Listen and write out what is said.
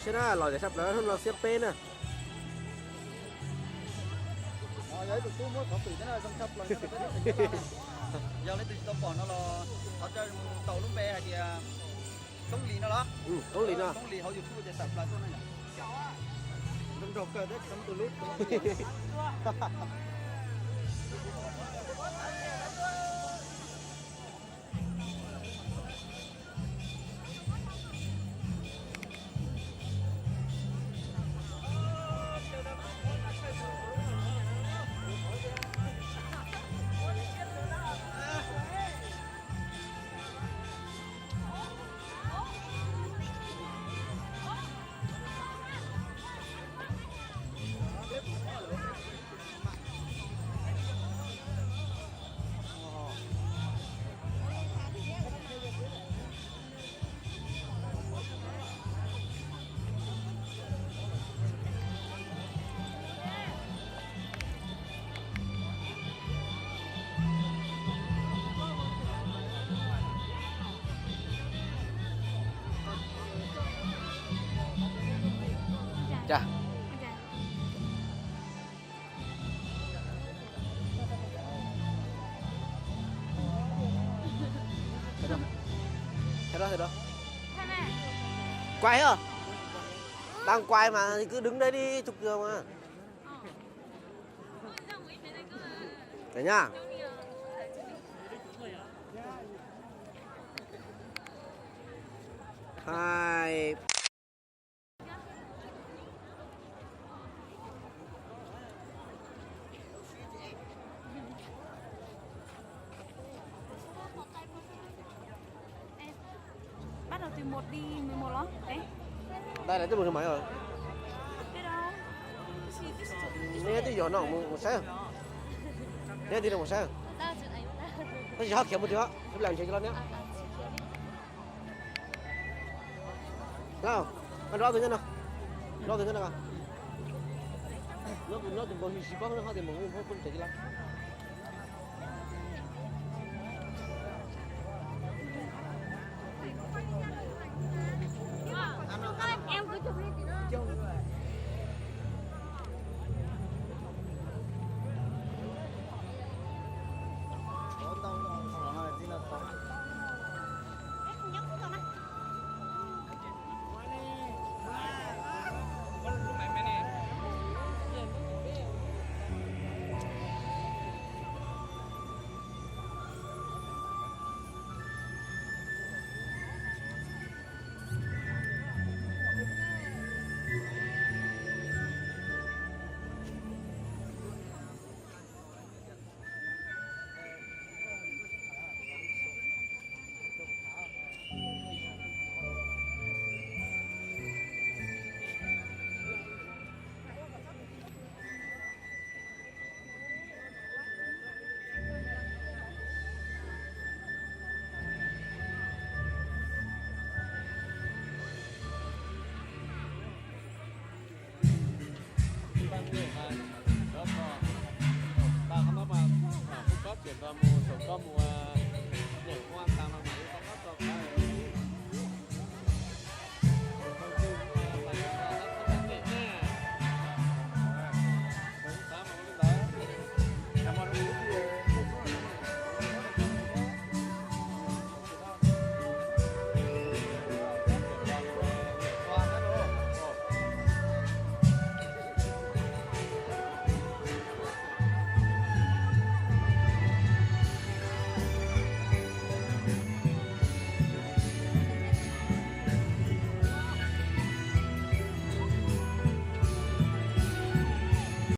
Xe na lòi để sắp đó hơn là xe pê nè. Đấy tụi tôi mua có phỉ thế này xong sắp lần giờ lấy từ tàu bỏ nó là họ chơi tàu lúc bé thì công lý nó đó Công lý nào công lý họ dùng tôi để sập lại chỗ này nè đâm rộp cờ đấy đâm từ lúc Chà. Thế đó. Quay hả? Đang quay mà thì cứ đứng đấy đi chụp giờ mà. Đấy nhá. Hai. Bắt đầu từ 1 đi 11 đó. Đấy. Đây là cái một máy rồi. Biết đâu. Nè thì nhỏ nó một xe. Nè thì là một xe. Nó chỉ học kiểu một thứ. Giúp làm chuyện cho nó nhé. Nào, ăn rõ rồi nhá nào. Rõ rồi nhá nào. Nó thì còn chỉ có nó thì mình không thể lắm. Em cứ chụp đi tí nữa. ta không có mà phút có chuyện ta mua sổ có mua